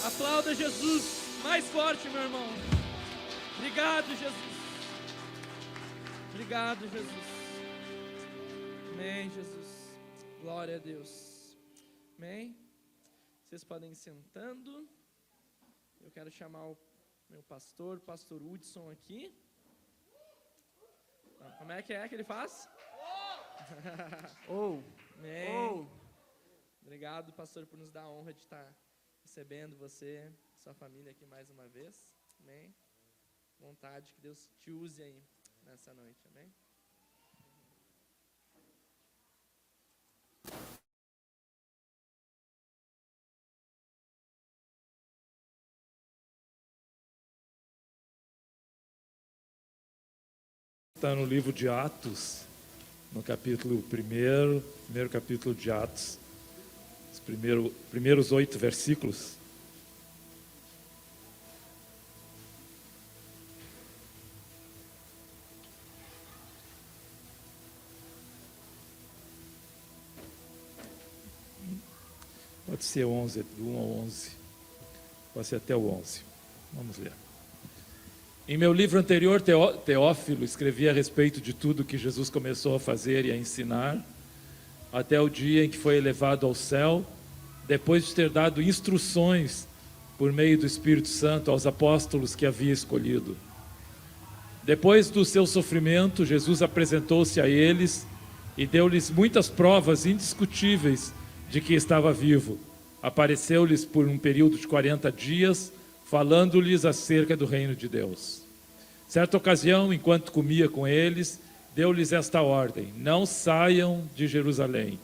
Aplauda Jesus mais forte, meu irmão. Obrigado, Jesus. Obrigado, Jesus. Amém, Jesus. Glória a Deus. Amém. Vocês podem ir sentando. Eu quero chamar o meu pastor Hudson aqui. Como é que ele faz? Amém. Obrigado, pastor, por nos dar a honra de estar recebendo você, sua família aqui mais uma vez. Amém. Vontade que Deus te use aí nessa noite. Amém. Está no livro de Atos, no capítulo 1, primeiro capítulo de Atos, os primeiros 8 versículos. Pode ser 11, do 1 ao 11, pode ser até o 11. Vamos ler. Em meu livro anterior, Teófilo, escrevi a respeito de tudo que Jesus começou a fazer e a ensinar, até o dia em que foi elevado ao céu, depois de ter dado instruções por meio do Espírito Santo aos apóstolos que havia escolhido. Depois do seu sofrimento, Jesus apresentou-se a eles e deu-lhes muitas provas indiscutíveis de que estava vivo. Apareceu-lhes por um período de 40 dias, falando-lhes acerca do reino de Deus. Certa ocasião, enquanto comia com eles, deu-lhes esta ordem: não saiam de Jerusalém,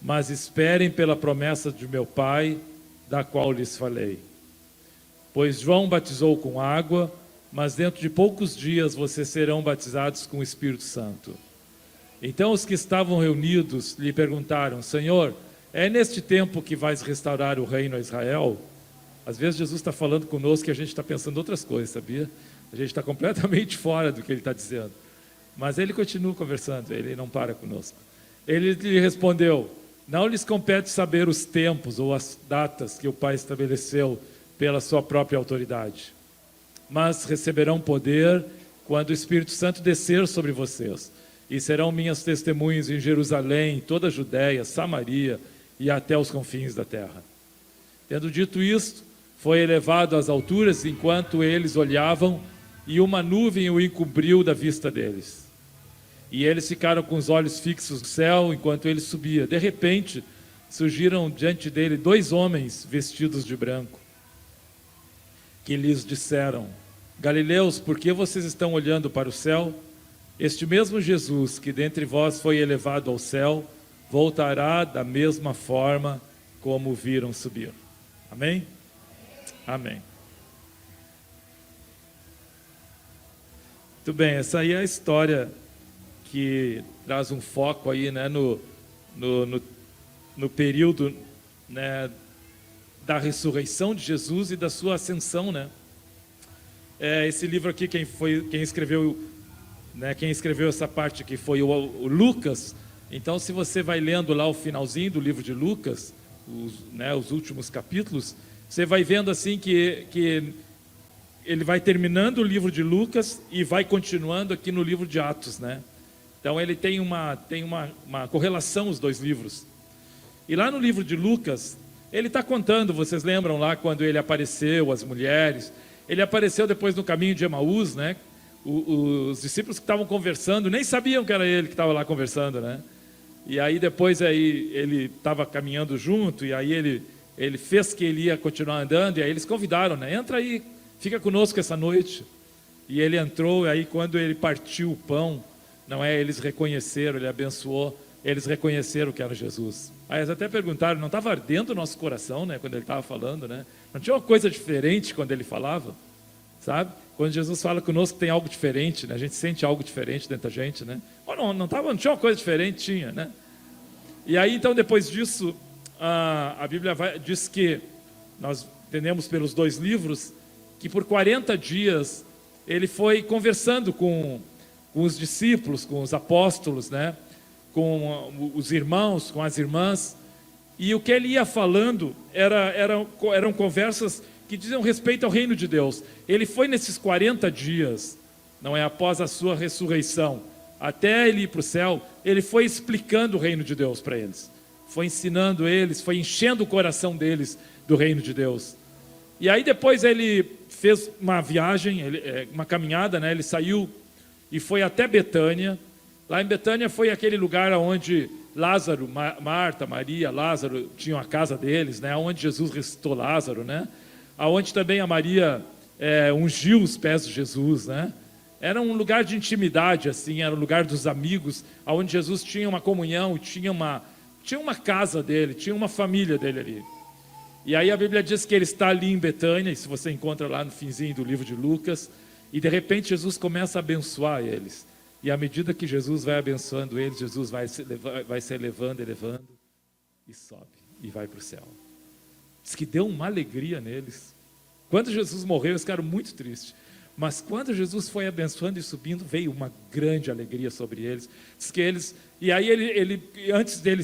mas esperem pela promessa de meu Pai, da qual lhes falei. Pois João batizou com água, mas dentro de poucos dias vocês serão batizados com o Espírito Santo. Então os que estavam reunidos lhe perguntaram: Senhor, é neste tempo que vais restaurar o reino a Israel? Às vezes Jesus está falando conosco e a gente está pensando outras coisas, sabia? A gente está completamente fora do que ele está dizendo. Mas ele continua conversando, ele não para conosco. Ele lhe respondeu: não lhes compete saber os tempos ou as datas que o Pai estabeleceu pela sua própria autoridade. Mas receberão poder quando o Espírito Santo descer sobre vocês. E serão minhas testemunhas em Jerusalém, toda a Judéia, Samaria e até os confins da terra. Tendo dito isto, foi elevado às alturas enquanto eles olhavam, e uma nuvem o encobriu da vista deles. E eles ficaram com os olhos fixos no céu enquanto ele subia. De repente, surgiram diante dele 2 homens vestidos de branco, que lhes disseram: Galileus, por que vocês estão olhando para o céu? Este mesmo Jesus, que dentre vós foi elevado ao céu, voltará da mesma forma como o viram subir. Amém? Amém. Muito bem, essa aí é a história que traz um foco aí, né, no período, né, da ressurreição de Jesus e da sua ascensão, né? Esse livro aqui, quem escreveu essa parte aqui foi o Lucas. Então, se você vai lendo lá o finalzinho do livro de Lucas, os últimos capítulos, você vai vendo assim que ele vai terminando o livro de Lucas e vai continuando aqui no livro de Atos, né? Então ele tem uma correlação, os 2 livros. E lá no livro de Lucas, ele está contando, vocês lembram lá quando ele apareceu às mulheres, ele apareceu depois no caminho de Emaús, né? Os discípulos que estavam conversando nem sabiam que era ele que estava lá conversando, né? E aí depois ele estava caminhando junto, e aí ele fez que ele ia continuar andando, e aí eles convidaram, né? Entra aí, fica conosco essa noite. E ele entrou, e aí quando ele partiu o pão, eles reconheceram, ele abençoou, eles reconheceram que era Jesus. Aí eles até perguntaram: não estava ardendo o nosso coração, né, quando ele estava falando, né? Não tinha uma coisa diferente quando ele falava, sabe? Quando Jesus fala conosco, tem algo diferente, né? A gente sente algo diferente dentro da gente, né? Ou não tinha uma coisa diferente? Tinha, né? E aí, então, depois disso, a Bíblia diz que, nós entendemos pelos 2 livros, que por 40 dias ele foi conversando com os discípulos, com os apóstolos, né? Com os irmãos, com as irmãs, E o que ele ia falando eram conversas que diziam respeito ao reino de Deus. Ele foi nesses 40 dias, não é, após a sua ressurreição, até ele ir para o céu, ele foi explicando o reino de Deus para eles. Foi ensinando eles, foi enchendo o coração deles do reino de Deus. E aí depois ele fez uma viagem, uma caminhada, né? Ele saiu e foi até Betânia. Lá em Betânia foi aquele lugar onde Lázaro, Marta, Maria, Lázaro tinham a casa deles, né? Onde Jesus ressuscitou Lázaro, né? Aonde também a Maria ungiu os pés de Jesus, né? Era um lugar de intimidade, assim, era um lugar dos amigos, onde Jesus tinha uma comunhão, tinha uma casa dele, tinha uma família dele ali. E aí a Bíblia diz que ele está ali em Betânia, e se você encontra lá no finzinho do livro de Lucas, e de repente Jesus começa a abençoar eles. E à medida que Jesus vai abençoando eles, Jesus vai se elevando, e sobe, e vai para o céu. Diz que deu uma alegria neles. Quando Jesus morreu, eles ficaram muito tristes. Mas quando Jesus foi abençoando e subindo, veio uma grande alegria sobre eles. Diz que eles, e aí antes dele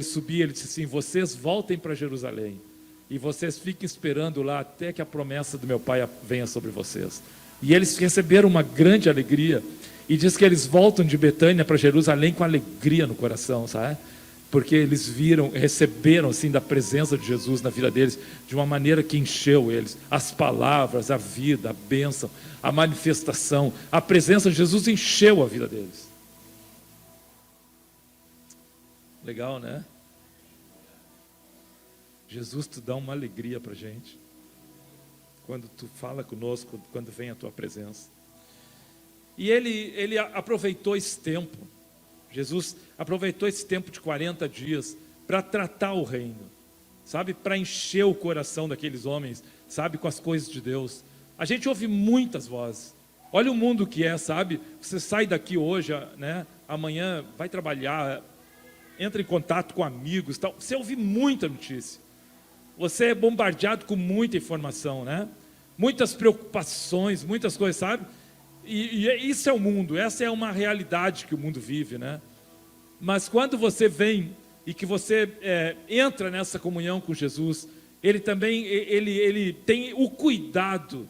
subir, ele disse assim: vocês voltem para Jerusalém e vocês fiquem esperando lá até que a promessa do meu Pai venha sobre vocês. E eles receberam uma grande alegria. E diz que eles voltam de Betânia para Jerusalém com alegria no coração, sabe? Porque eles receberam assim da presença de Jesus na vida deles de uma maneira que encheu eles. As palavras, a vida, a bênção, a manifestação, a presença de Jesus encheu a vida deles. Legal, né? Jesus te dá uma alegria para a gente quando tu fala conosco, quando vem a tua presença. E ele aproveitou esse tempo. Jesus aproveitou esse tempo de 40 dias para tratar o reino, sabe? Para encher o coração daqueles homens, sabe? Com as coisas de Deus. A gente ouve muitas vozes. Olha o mundo que é, sabe? Você sai daqui hoje, né? Amanhã vai trabalhar, entra em contato com amigos, tal. Você ouve muita notícia. Você é bombardeado com muita informação, né? Muitas preocupações, muitas coisas, sabe? E isso é o mundo, essa é uma realidade que o mundo vive, né? Mas quando você vem e que você entra nessa comunhão com Jesus, ele também ele tem o cuidado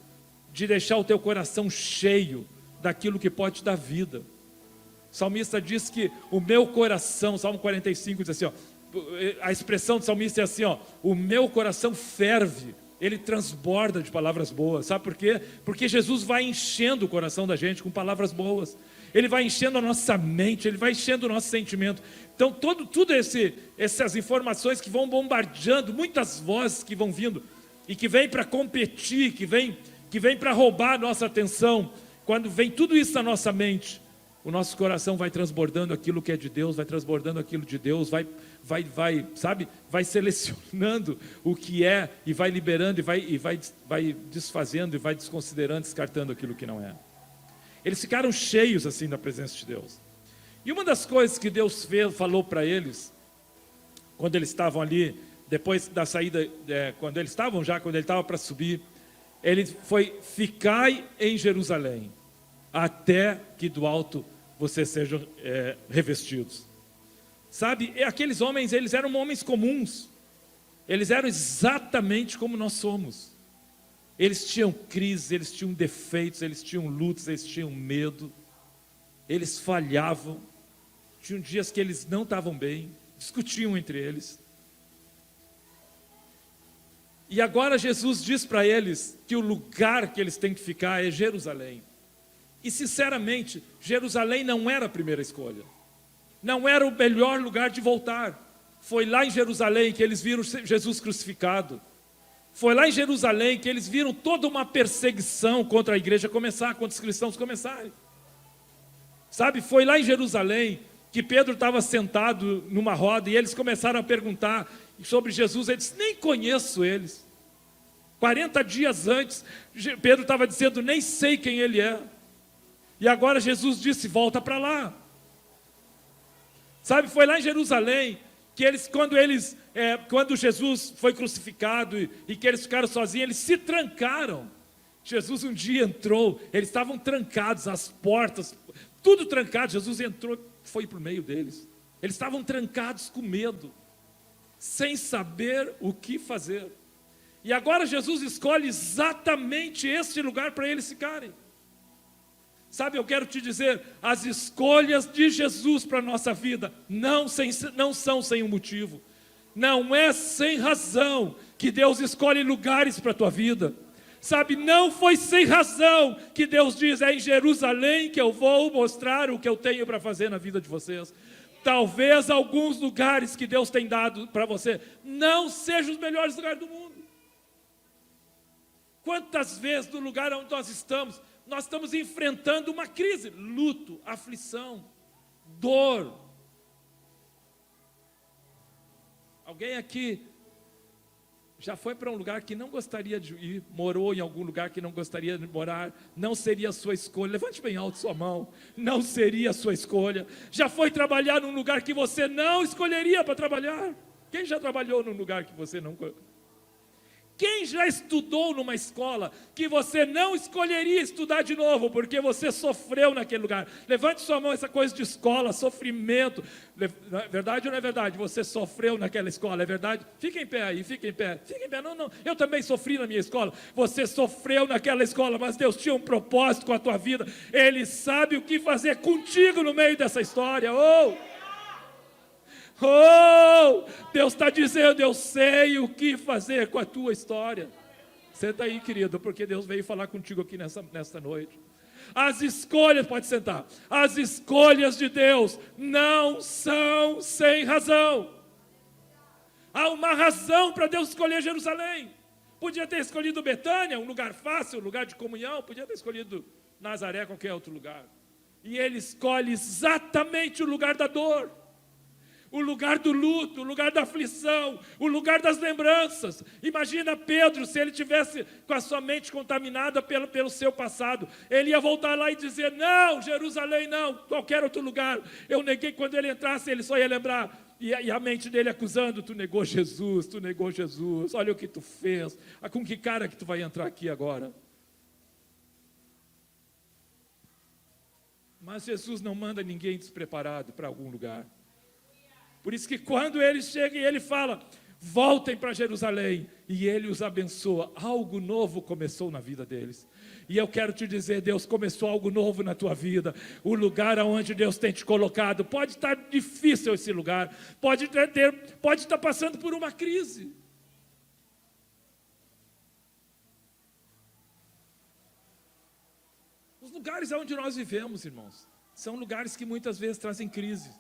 de deixar o teu coração cheio daquilo que pode te dar vida. O salmista diz que o meu coração, Salmo 45 diz assim, ó, a expressão do salmista é assim, ó, o meu coração ferve. Ele transborda de palavras boas, sabe por quê? Porque Jesus vai enchendo o coração da gente com palavras boas. Ele vai enchendo a nossa mente, ele vai enchendo o nosso sentimento. Então, tudo essas informações que vão bombardeando, muitas vozes que vão vindo, e que vêm para competir, que vem para roubar a nossa atenção, quando vem tudo isso na nossa mente, o nosso coração vai transbordando aquilo que é de Deus, vai transbordando aquilo de Deus, vai selecionando o que é, e vai liberando, e vai desfazendo, e vai desconsiderando, descartando aquilo que não é. Eles ficaram cheios assim da presença de Deus. E uma das coisas que Deus falou para eles, quando eles estavam ali, depois da saída, quando ele estava para subir, ele foi: ficai em Jerusalém, até que do alto vocês sejam revestidos. Sabe, aqueles homens, eles eram homens comuns. Eles eram exatamente como nós somos. Eles tinham crises, eles tinham defeitos, eles tinham lutas, eles tinham medo. Eles falhavam. Tinham dias que eles não estavam bem, discutiam entre eles. E agora Jesus diz para eles que o lugar que eles têm que ficar é Jerusalém. E sinceramente, Jerusalém não era a primeira escolha. Não era o melhor lugar de voltar. Foi lá em Jerusalém que eles viram Jesus crucificado. Foi lá em Jerusalém que eles viram toda uma perseguição contra a igreja começar, contra os cristãos começarem. Sabe, foi lá em Jerusalém que Pedro estava sentado numa roda e eles começaram a perguntar sobre Jesus. Ele disse: nem conheço eles. 40 dias antes, Pedro estava dizendo: nem sei quem ele é. E agora Jesus disse: volta para lá. Sabe, foi lá em Jerusalém que quando Jesus foi crucificado e que eles ficaram sozinhos, eles se trancaram. Jesus um dia entrou, eles estavam trancados, as portas, tudo trancado. Jesus entrou, foi para o meio deles. Eles estavam trancados com medo. sem saber o que fazer. E agora Jesus escolhe exatamente este lugar para eles ficarem. Sabe, eu quero te dizer, as escolhas de Jesus para a nossa vida não são sem um motivo. Não é sem razão que Deus escolhe lugares para a tua vida. Sabe, não foi sem razão que Deus diz, é em Jerusalém que eu vou mostrar o que eu tenho para fazer na vida de vocês. Talvez alguns lugares que Deus tem dado para você não sejam os melhores lugares do mundo. Quantas vezes no lugar onde nós estamos enfrentando uma crise, luto, aflição, dor. Alguém aqui já foi para um lugar que não gostaria de ir, morou em algum lugar que não gostaria de morar, não seria a sua escolha? Levante bem alto sua mão, não seria a sua escolha. Já foi trabalhar num lugar que você não escolheria para trabalhar? Quem já trabalhou num lugar que você não... Quem já estudou numa escola que você não escolheria estudar de novo, porque você sofreu naquele lugar? Levante sua mão, essa coisa de escola, sofrimento. É verdade ou não é verdade? Você sofreu naquela escola, é verdade? Fica em pé aí, fica em pé. Fica em pé, não. Eu também sofri na minha escola. Você sofreu naquela escola, mas Deus tinha um propósito com a tua vida. Ele sabe o que fazer contigo no meio dessa história. Deus está dizendo, eu sei o que fazer com a tua história. Senta aí, querido, porque Deus veio falar contigo aqui nesta noite. As escolhas, pode sentar, as escolhas de Deus não são sem razão. Há uma razão para Deus escolher Jerusalém. Podia ter escolhido Betânia, um lugar fácil, um lugar de comunhão. Podia ter escolhido Nazaré, qualquer outro lugar. E Ele escolhe exatamente o lugar da dor, o lugar do luto, o lugar da aflição, o lugar das lembranças. Imagina Pedro, se ele tivesse com a sua mente contaminada pelo seu passado, ele ia voltar lá e dizer, não, Jerusalém não, qualquer outro lugar. Eu neguei, quando ele entrasse, ele só ia lembrar, e a mente dele acusando, tu negou Jesus, olha o que tu fez, com que cara que tu vai entrar aqui agora? Mas Jesus não manda ninguém despreparado para algum lugar. Por isso que quando ele chega e ele fala, voltem para Jerusalém, e ele os abençoa, algo novo começou na vida deles. E eu quero te dizer, Deus começou algo novo na tua vida. O lugar aonde Deus tem te colocado, pode estar difícil esse lugar, pode estar passando por uma crise. Os lugares onde nós vivemos, irmãos, são lugares que muitas vezes trazem crise,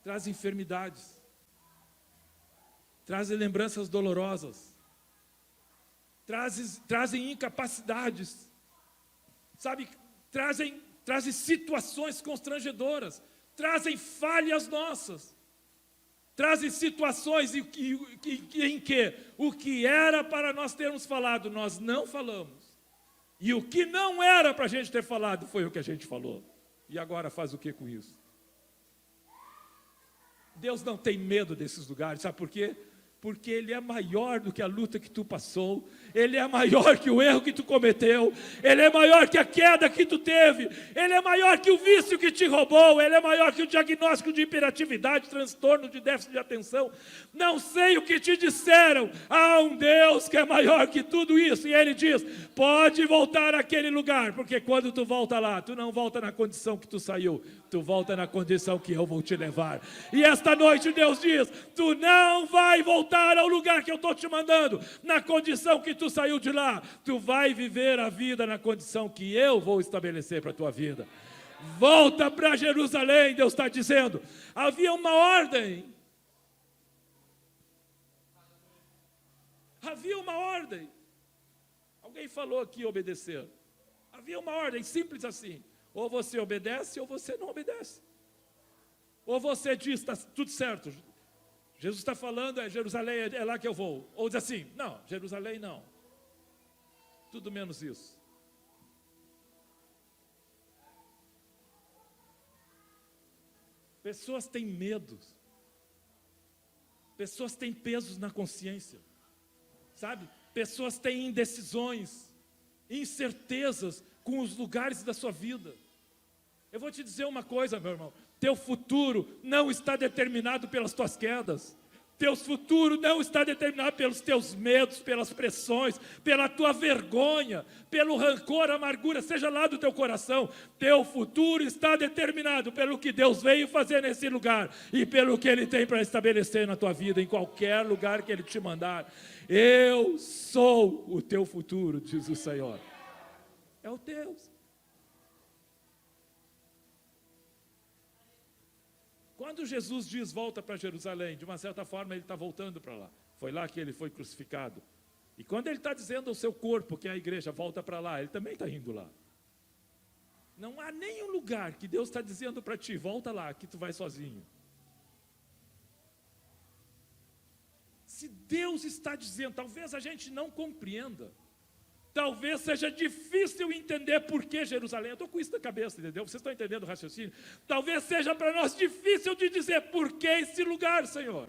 trazem enfermidades, trazem lembranças dolorosas, trazem incapacidades, sabe, trazem situações constrangedoras, trazem falhas nossas, trazem situações em que o que era para nós termos falado, nós não falamos, e o que não era para a gente ter falado, foi o que a gente falou, e agora faz o que com isso? Deus não tem medo desses lugares, sabe por quê? Porque Ele é maior do que a luta que tu passou, Ele é maior que o erro que tu cometeu, Ele é maior que a queda que tu teve, Ele é maior que o vício que te roubou, Ele é maior que o diagnóstico de hiperatividade, transtorno de déficit de atenção. Não sei o que te disseram, há um Deus que é maior que tudo isso, e Ele diz, pode voltar àquele lugar, porque quando tu volta lá, tu não volta na condição que tu saiu, tu volta na condição que eu vou te levar. E esta noite Deus diz, tu não vai voltar ao lugar que eu estou te mandando, na condição que tu saiu de lá, tu vai viver a vida na condição que eu vou estabelecer para a tua vida. Volta para Jerusalém, Deus está dizendo. Havia uma ordem. Havia uma ordem. Alguém falou aqui obedecer. Havia uma ordem simples assim. Ou você obedece ou você não obedece. Ou você diz, está tudo certo, Jesus está falando, Jerusalém, é lá que eu vou. Ou diz assim, não, Jerusalém não. Tudo menos isso. Pessoas têm medos. Pessoas têm pesos na consciência. Sabe? Pessoas têm indecisões, incertezas com os lugares da sua vida. Eu vou te dizer uma coisa, meu irmão. Teu futuro não está determinado pelas tuas quedas. Teu futuro não está determinado pelos teus medos, pelas pressões, pela tua vergonha, pelo rancor, amargura, seja lá do teu coração. Teu futuro está determinado pelo que Deus veio fazer nesse lugar e pelo que Ele tem para estabelecer na tua vida, em qualquer lugar que Ele te mandar. Eu sou o teu futuro, diz o Senhor. É o teu. Quando Jesus diz volta para Jerusalém, de uma certa forma ele está voltando para lá. Foi lá que ele foi crucificado. E quando ele está dizendo ao seu corpo, que é a igreja, volta para lá, ele também está indo lá. Não há nenhum lugar que Deus está dizendo para ti, volta lá, que tu vai sozinho. Se Deus está dizendo, talvez a gente não compreenda. Talvez seja difícil entender por que Jerusalém. Eu estou com isso na cabeça, entendeu? Vocês estão entendendo o raciocínio? Talvez seja para nós difícil de dizer por que esse lugar, Senhor.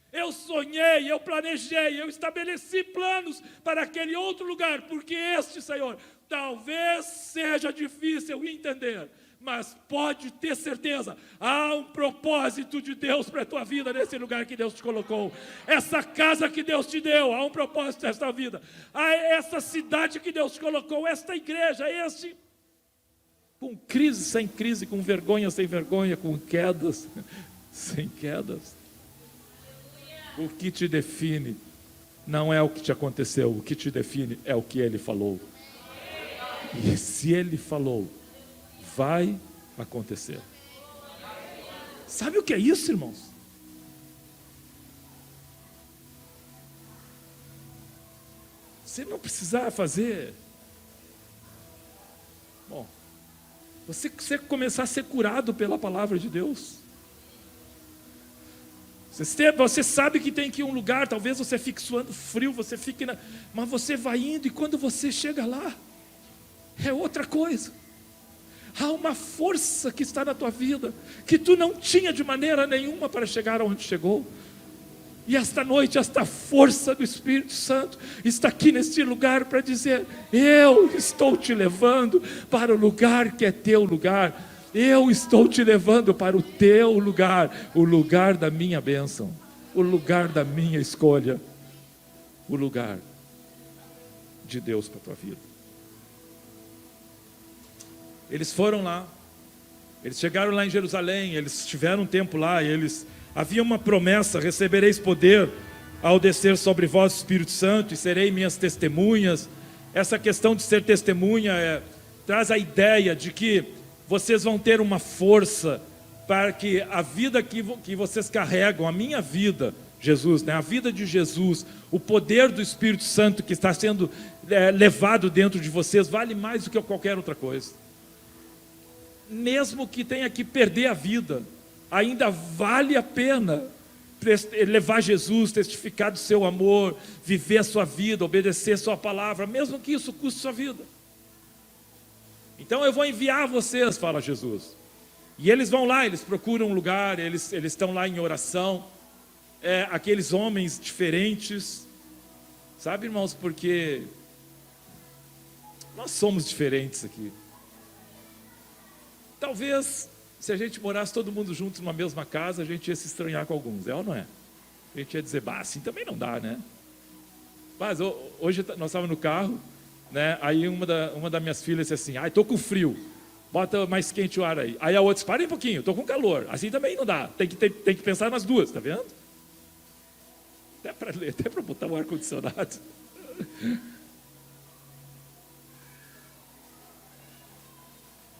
Eu sonhei, eu planejei, eu estabeleci planos para aquele outro lugar, porque este, Senhor, talvez seja difícil entender. Mas pode ter certeza, há um propósito de Deus para a tua vida nesse lugar que Deus te colocou. Essa casa que Deus te deu, há um propósito nessa vida. Há essa cidade que Deus te colocou, esta igreja, este... Com crise, sem crise, com vergonha, sem vergonha, com quedas, sem quedas. O que te define não é o que te aconteceu, o que te define é o que Ele falou. E se Ele falou, vai acontecer. Sabe o que é isso, irmãos? Você não precisar fazer. Bom, você começar a ser curado pela palavra de Deus. Você sabe que tem que ir a um lugar, talvez você fique suando frio, você fique mas você vai indo e quando você chega lá, é outra coisa. Há uma força que está na tua vida, que tu não tinha de maneira nenhuma para chegar aonde chegou. E esta noite, esta força do Espírito Santo está aqui neste lugar para dizer, eu estou te levando para o lugar que é teu lugar. Eu estou te levando para o teu lugar, o lugar da minha bênção, o lugar da minha escolha, o lugar de Deus para a tua vida. Eles foram lá, eles chegaram lá em Jerusalém, eles tiveram um tempo lá, havia uma promessa, recebereis poder ao descer sobre vós o Espírito Santo e serei minhas testemunhas. Essa questão de ser testemunha traz a ideia de que vocês vão ter uma força para que a vida que vocês carregam, a minha vida, Jesus, né? A vida de Jesus, o poder do Espírito Santo que está sendo levado dentro de vocês, vale mais do que qualquer outra coisa. Mesmo que tenha que perder a vida, ainda vale a pena levar Jesus, testificar do seu amor, viver a sua vida, obedecer a sua palavra, mesmo que isso custe sua vida. Então eu vou enviar vocês, fala Jesus. E eles vão lá, eles procuram um lugar, eles estão lá em oração, aqueles homens diferentes, sabe, irmãos, porque nós somos diferentes aqui. Talvez, se a gente morasse todo mundo junto numa mesma casa, a gente ia se estranhar com alguns, ou não é? A gente ia dizer, assim também não dá, né? Mas hoje nós estávamos no carro, né? Aí uma das minhas filhas disse assim, estou com frio, bota mais quente o ar aí. Aí a outra disse, para um pouquinho, estou com calor, assim também não dá, tem que pensar nas duas, tá vendo? Até para botar o ar-condicionado.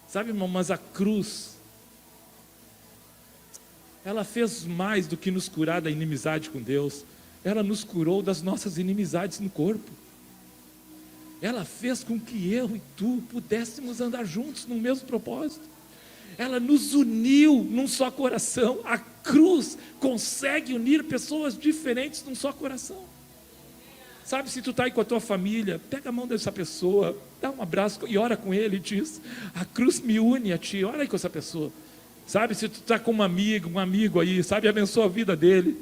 Sabe, irmão, mas a cruz, ela fez mais do que nos curar da inimizade com Deus. Ela nos curou das nossas inimizades no corpo. Ela fez com que eu e tu pudéssemos andar juntos no mesmo propósito. Ela nos uniu num só coração. A cruz consegue unir pessoas diferentes num só coração. Sabe, se tu está aí com a tua família, pega a mão dessa pessoa, dá um abraço e ora com ele e diz, a cruz me une a ti, ora aí com essa pessoa. Sabe, se tu está com um amigo aí, sabe, abençoa a vida dele.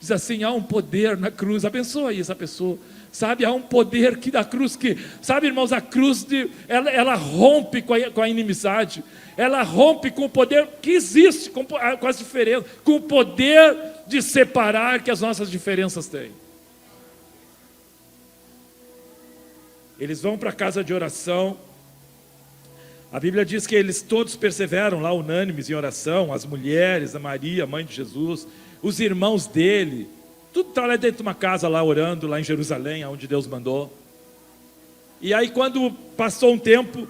Diz assim, há um poder na cruz, abençoa aí essa pessoa. Sabe, há um poder que da cruz que, sabe, irmãos, a cruz ela rompe com a inimizade, ela rompe com o poder que existe, com as diferenças, com o poder de separar que as nossas diferenças têm. Eles vão para a casa de oração. A Bíblia diz que eles todos perseveram lá unânimes em oração, as mulheres, a Maria, mãe de Jesus, os irmãos dele, tudo está lá dentro de uma casa lá orando, lá em Jerusalém, onde Deus mandou. E aí quando passou um tempo,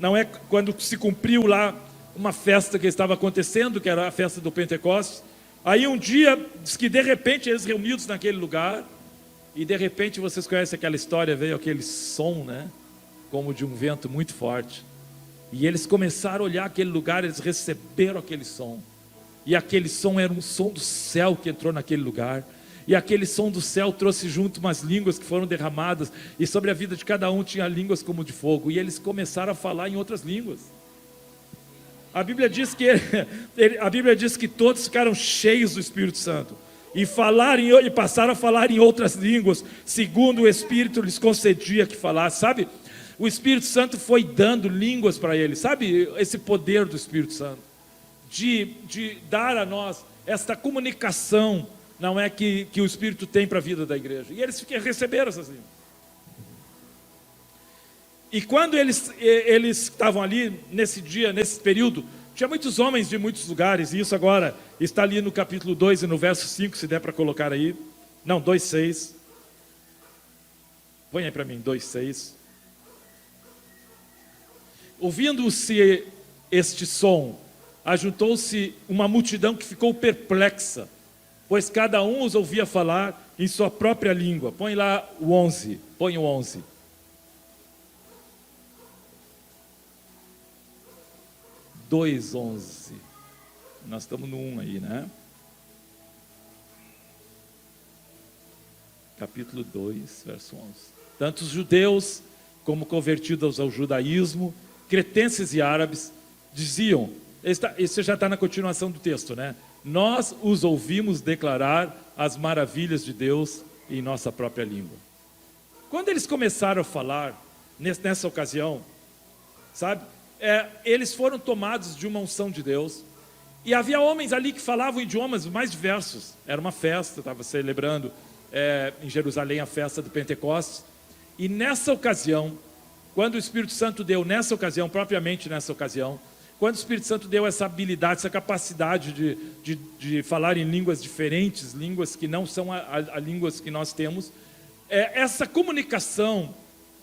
não é quando se cumpriu lá uma festa que estava acontecendo, que era a festa do Pentecostes, aí um dia, diz que de repente eles reunidos naquele lugar, e de repente vocês conhecem aquela história, veio aquele som, né, como de um vento muito forte, e eles começaram a olhar aquele lugar, eles receberam aquele som, e aquele som era um som do céu que entrou naquele lugar, e aquele som do céu trouxe junto umas línguas que foram derramadas, e sobre a vida de cada um tinha línguas como de fogo, e eles começaram a falar em outras línguas. A Bíblia diz que todos ficaram cheios do Espírito Santo, e passaram a falar em outras línguas, segundo o Espírito lhes concedia que falasse, sabe? O Espírito Santo foi dando línguas para eles, sabe? Esse poder do Espírito Santo, de dar a nós esta comunicação, não é que o Espírito tem para a vida da igreja. E eles receberam essas línguas. E quando eles estavam ali, nesse dia, nesse período, tinha muitos homens de muitos lugares, e isso agora está ali no capítulo 2 e no verso 5, se der para colocar aí. Não, 2,6. Põe aí para mim, 2,6. Ouvindo-se este som, ajuntou-se uma multidão que ficou perplexa, pois cada um os ouvia falar em sua própria língua. Põe lá o 11, põe o 11. Dois 11. Nós estamos no 1 aí, né? Capítulo 2, verso 11. Tanto os judeus como convertidos ao judaísmo, cretenses e árabes, diziam, isso já está na continuação do texto, né? Nós os ouvimos declarar as maravilhas de Deus em nossa própria língua. Quando eles começaram a falar, nessa ocasião, sabe? Eles foram tomados de uma unção de Deus, e havia homens ali que falavam idiomas mais diversos. Era uma festa, estava celebrando em Jerusalém a festa do Pentecostes, e nessa ocasião, quando o Espírito Santo deu, propriamente nessa ocasião, quando o Espírito Santo deu essa habilidade, essa capacidade de falar em línguas diferentes, línguas que não são as línguas que nós temos, essa comunicação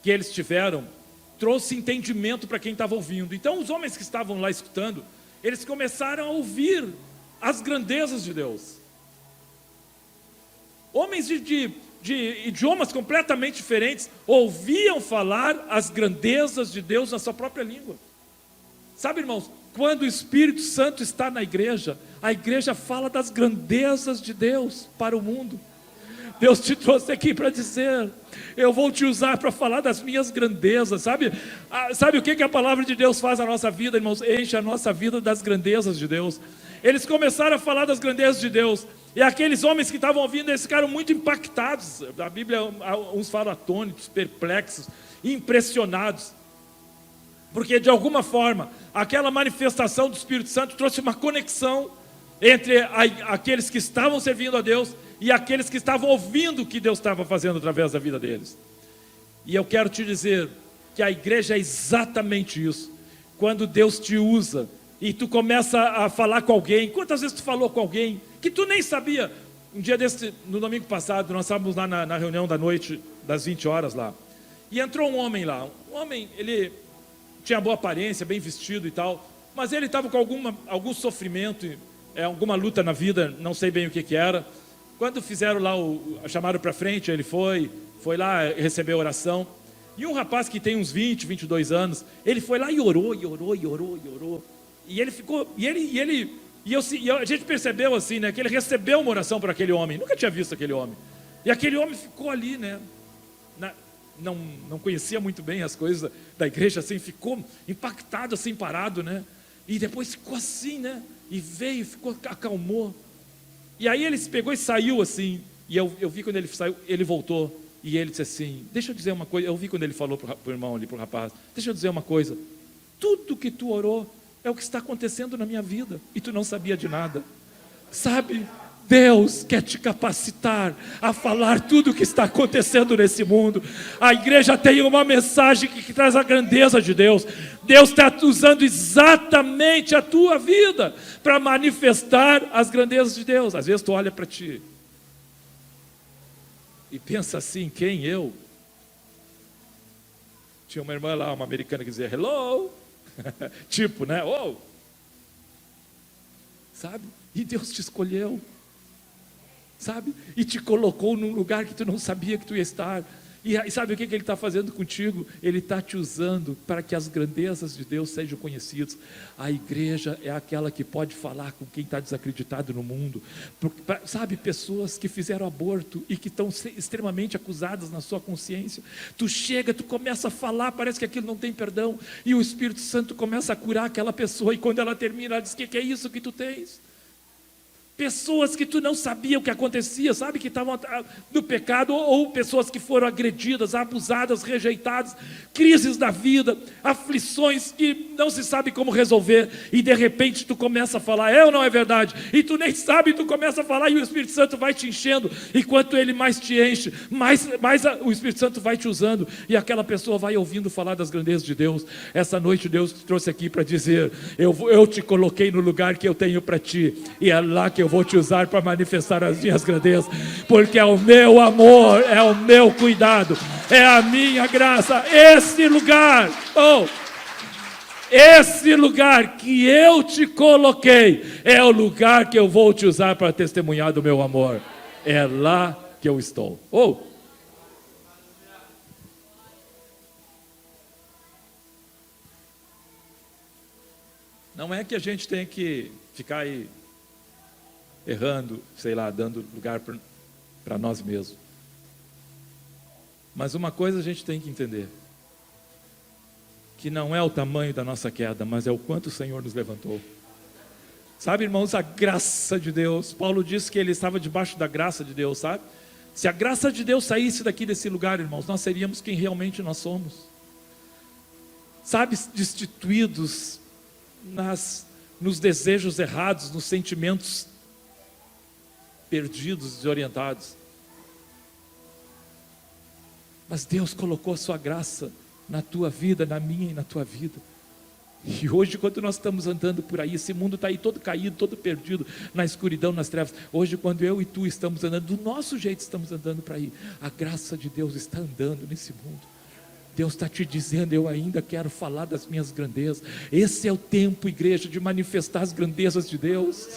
que eles tiveram trouxe entendimento para quem estava ouvindo. Então os homens que estavam lá escutando, eles começaram a ouvir as grandezas de Deus. Homens de idiomas completamente diferentes ouviam falar as grandezas de Deus na sua própria língua. Sabe, irmãos, quando o Espírito Santo está na igreja, a igreja fala das grandezas de Deus para o mundo. Deus te trouxe aqui para dizer, eu vou te usar para falar das minhas grandezas, sabe? Sabe o que a palavra de Deus faz na nossa vida, irmãos? Enche a nossa vida das grandezas de Deus. Eles começaram a falar das grandezas de Deus, e aqueles homens que estavam ouvindo, eles ficaram muito impactados. A Bíblia, uns falam atônitos, perplexos, impressionados, porque de alguma forma, aquela manifestação do Espírito Santo trouxe uma conexão entre aqueles que estavam servindo a Deus e aqueles que estavam ouvindo o que Deus estava fazendo através da vida deles. E eu quero te dizer que a igreja é exatamente isso. Quando Deus te usa e tu começa a falar com alguém, quantas vezes tu falou com alguém que tu nem sabia? Um dia desse, no domingo passado, nós estávamos lá na reunião da noite, das 20 horas lá, e entrou um homem lá. Um homem, ele tinha boa aparência, bem vestido e tal, mas ele estava com algum sofrimento, alguma luta na vida, não sei bem o que era. Quando fizeram lá, chamaram para frente, ele foi lá receber a oração. E um rapaz que tem uns 20, 22 anos, ele foi lá e orou. E ele ficou, a gente percebeu assim, né, que ele recebeu uma oração para aquele homem. Nunca tinha visto aquele homem. E aquele homem ficou ali, né, não conhecia muito bem as coisas da igreja, assim, ficou impactado, assim, parado, né. E depois ficou assim, né, e veio, acalmou. E aí ele se pegou e saiu assim, e eu vi quando ele saiu, ele voltou, e ele disse assim, deixa eu dizer uma coisa, eu vi quando ele falou para o irmão ali, para o rapaz, deixa eu dizer uma coisa, tudo que tu orou é o que está acontecendo na minha vida, e tu não sabia de nada, sabe? Deus quer te capacitar a falar tudo o que está acontecendo nesse mundo. A igreja tem uma mensagem que traz a grandeza de Deus. Deus está usando exatamente a tua vida para manifestar as grandezas de Deus. Às vezes tu olha para ti e pensa assim, quem eu? Tinha uma irmã lá, uma americana que dizia hello, tipo, né? Oh. Sabe? E Deus te escolheu, sabe? E te colocou num lugar que tu não sabia que tu ia estar. E sabe o que Ele está fazendo contigo? Ele está te usando para que as grandezas de Deus sejam conhecidas. A igreja é aquela que pode falar com quem está desacreditado no mundo. Sabe, pessoas que fizeram aborto e que estão extremamente acusadas na sua consciência. Tu chega, tu começa a falar, parece que aquilo não tem perdão. E o Espírito Santo começa a curar aquela pessoa. E quando ela termina, ela diz, que é isso que tu tens? Pessoas que tu não sabia o que acontecia, sabe, que estavam no pecado, ou pessoas que foram agredidas, abusadas, rejeitadas, crises da vida, aflições que não se sabe como resolver, e de repente tu começa a falar, é ou não é verdade? E tu nem sabe, tu começa a falar, e o Espírito Santo vai te enchendo, e quanto Ele mais te enche, mais o Espírito Santo vai te usando, e aquela pessoa vai ouvindo falar das grandezas de Deus. Essa noite Deus te trouxe aqui para dizer, eu te coloquei no lugar que eu tenho para ti, e é lá que eu vou te usar para manifestar as minhas grandezas, porque é o meu amor, é o meu cuidado, é a minha graça. Esse lugar que eu te coloquei, é o lugar que eu vou te usar para testemunhar do meu amor. É lá que eu estou. Não é que a gente tem que ficar aí errando, sei lá, dando lugar para nós mesmos. Mas uma coisa a gente tem que entender, que não é o tamanho da nossa queda, mas é o quanto o Senhor nos levantou. Sabe, irmãos, a graça de Deus, Paulo disse que ele estava debaixo da graça de Deus, sabe? Se a graça de Deus saísse daqui desse lugar, irmãos, nós seríamos quem realmente nós somos. Sabe, destituídos nos desejos errados, nos sentimentos perdidos, desorientados. Mas Deus colocou a sua graça na tua vida, na minha e na tua vida. E hoje, quando nós estamos andando por aí, esse mundo está aí todo caído, todo perdido, na escuridão, nas trevas. Hoje, quando eu e tu estamos andando, do nosso jeito estamos andando para aí, a graça de Deus está andando nesse mundo. Deus está te dizendo, eu ainda quero falar das minhas grandezas. Esse é o tempo, igreja, de manifestar as grandezas de Deus.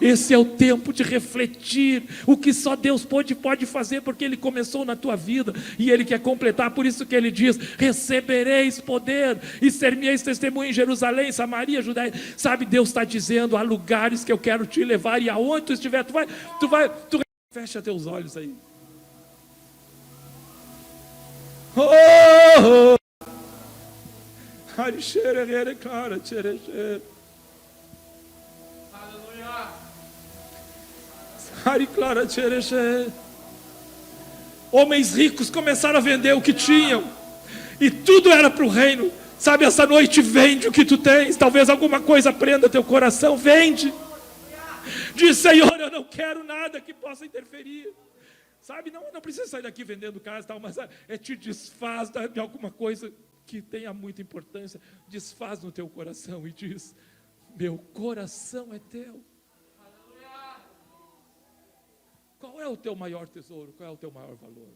Esse é o tempo de refletir o que só Deus pode fazer, porque Ele começou na tua vida e Ele quer completar. Por isso que Ele diz, recebereis poder e ser-me-eis testemunha em Jerusalém, Samaria, Judéia. Sabe, Deus está dizendo, há lugares que eu quero te levar, e aonde tu estiver, tu fecha teus olhos aí. Homens ricos começaram a vender o que tinham, e tudo era para o reino. Sabe, essa noite vende o que tu tens. Talvez alguma coisa prenda teu coração, vende. Diz, Senhor, eu não quero nada que possa interferir. Sabe, não precisa sair daqui vendendo casa e tal, mas te desfaz de alguma coisa que tenha muita importância. Desfaz no teu coração e diz, meu coração é teu. Qual é o teu maior tesouro? Qual é o teu maior valor?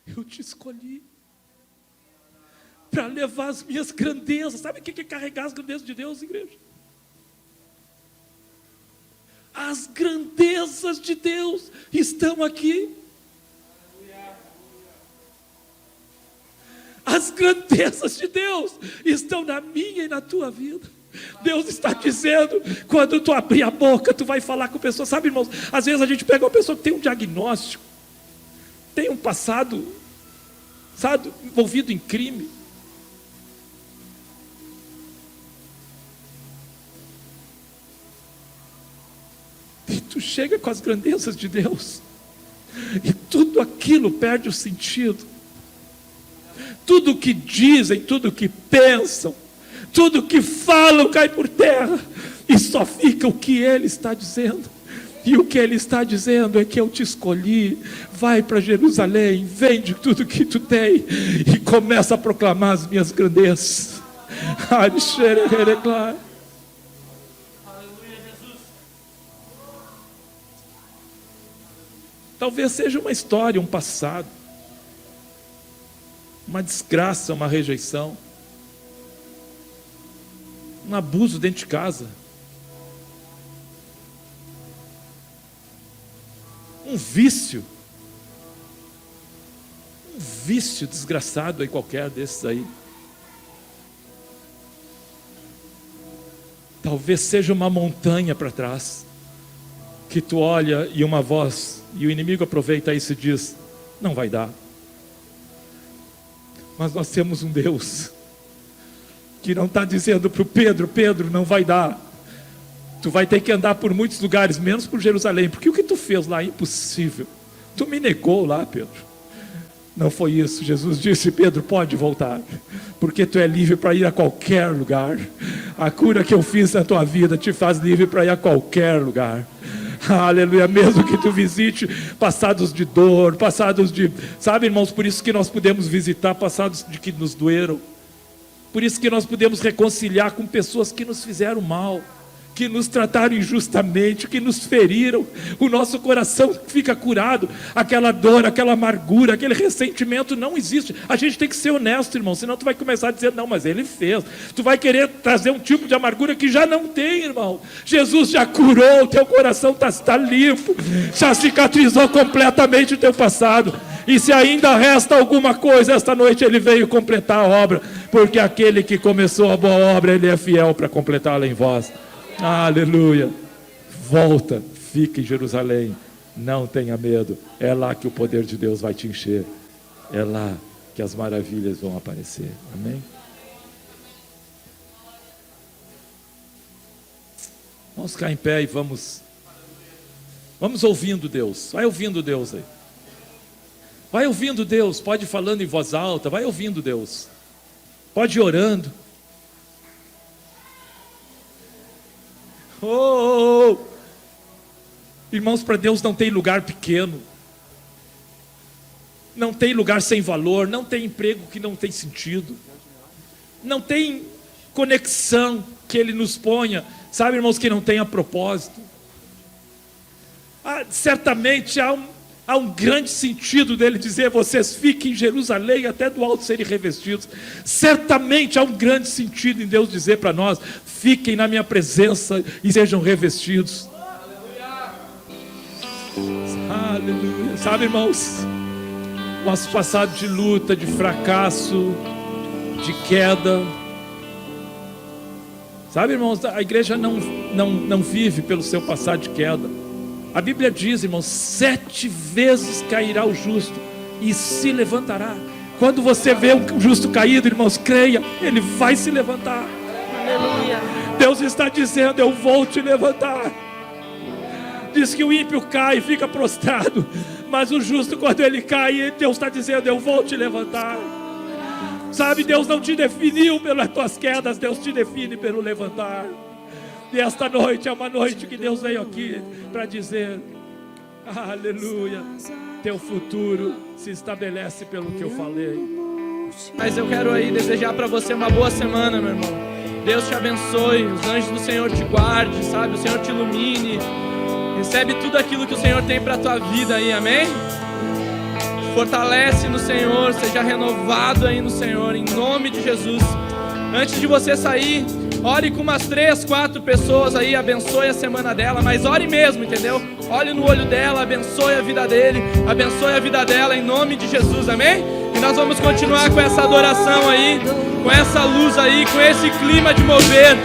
Eu te escolhi para levar as minhas grandezas. Sabe o que é carregar as grandezas de Deus, igreja? As grandezas de Deus estão aqui. As grandezas de Deus estão na minha e na tua vida. Deus está dizendo, quando tu abrir a boca, tu vai falar com pessoas. Sabe, irmãos, às vezes a gente pega uma pessoa que tem um diagnóstico, tem um passado, sabe, envolvido em crime. E tu chega com as grandezas de Deus, e tudo aquilo perde o sentido. Tudo o que dizem, tudo o que pensam, tudo o que falam cai por terra, e só fica o que Ele está dizendo. E o que Ele está dizendo é que eu te escolhi, vai para Jerusalém, vende tudo que tu tem, e começa a proclamar as minhas grandezas. Aleluia, Jesus. Talvez seja uma história, um passado, uma desgraça, uma rejeição, um abuso dentro de casa, um vício desgraçado aí, qualquer desses aí. Talvez seja uma montanha para trás, que tu olha e uma voz, e o inimigo aproveita isso e diz: não vai dar. Mas nós temos um Deus que não está dizendo para o Pedro: Pedro, não vai dar, tu vai ter que andar por muitos lugares, menos por Jerusalém, porque o que tu fez lá é impossível, tu me negou lá, Pedro. Não foi isso. Jesus disse: Pedro, pode voltar, porque tu é livre para ir a qualquer lugar. A cura que eu fiz na tua vida te faz livre para ir a qualquer lugar. Aleluia, mesmo que tu visite passados de dor, passados de, sabe, irmãos, por isso que nós podemos visitar passados de que nos doeram, por isso que nós podemos reconciliar com pessoas que nos fizeram mal, que nos trataram injustamente, que nos feriram. O nosso coração fica curado, aquela dor, aquela amargura, aquele ressentimento não existe. A gente tem que ser honesto, irmão, senão tu vai começar a dizer: não, mas ele fez. Tu vai querer trazer um tipo de amargura que já não tem, irmão. Jesus já curou, o teu coração está limpo, já cicatrizou completamente o teu passado. E se ainda resta alguma coisa, esta noite Ele veio completar a obra, porque aquele que começou a boa obra, Ele é fiel para completá-la em vós. Aleluia. Volta, fica em Jerusalém, não tenha medo. É lá que o poder de Deus vai te encher, é lá que as maravilhas vão aparecer. Amém? Vamos ficar em pé e vamos ouvindo Deus. Vai ouvindo Deus aí, vai ouvindo Deus. Pode ir falando em voz alta, vai ouvindo Deus, pode ir orando. Oh, irmãos, para Deus não tem lugar pequeno, não tem lugar sem valor, não tem emprego que não tem sentido, não tem conexão que Ele nos ponha, sabe, irmãos, que não tenha propósito. Certamente há um grande sentido dele dizer: vocês fiquem em Jerusalém até do alto serem revestidos. Certamente há um grande sentido em Deus dizer para nós: fiquem na minha presença e sejam revestidos. Aleluia. Sabe, irmãos, nosso passado de luta, de fracasso, de queda, sabe, irmãos, a igreja não vive pelo seu passado de queda. A Bíblia diz, irmãos, 7 vezes cairá o justo e se levantará. Quando você vê um justo caído, irmãos, creia, ele vai se levantar. Aleluia. Deus está dizendo: eu vou te levantar. Diz que o ímpio cai e fica prostrado, mas o justo, quando ele cai, Deus está dizendo: eu vou te levantar. Sabe, Deus não te definiu pelas tuas quedas, Deus te define pelo levantar. E esta noite é uma noite que Deus veio aqui para dizer: aleluia, teu futuro se estabelece pelo que eu falei. Mas eu quero aí desejar para você uma boa semana, meu irmão. Deus te abençoe, os anjos do Senhor te guarde, sabe? O Senhor te ilumine. Recebe tudo aquilo que o Senhor tem para a tua vida aí, amém? Fortalece no Senhor, seja renovado aí no Senhor, em nome de Jesus. Antes de você sair, ore com umas 3, 4 pessoas aí, abençoe a semana dela, mas ore mesmo, entendeu? Olhe no olho dela, abençoe a vida dele, abençoe a vida dela, em nome de Jesus, amém? E nós vamos continuar com essa adoração aí, com essa luz aí, com esse clima de mover.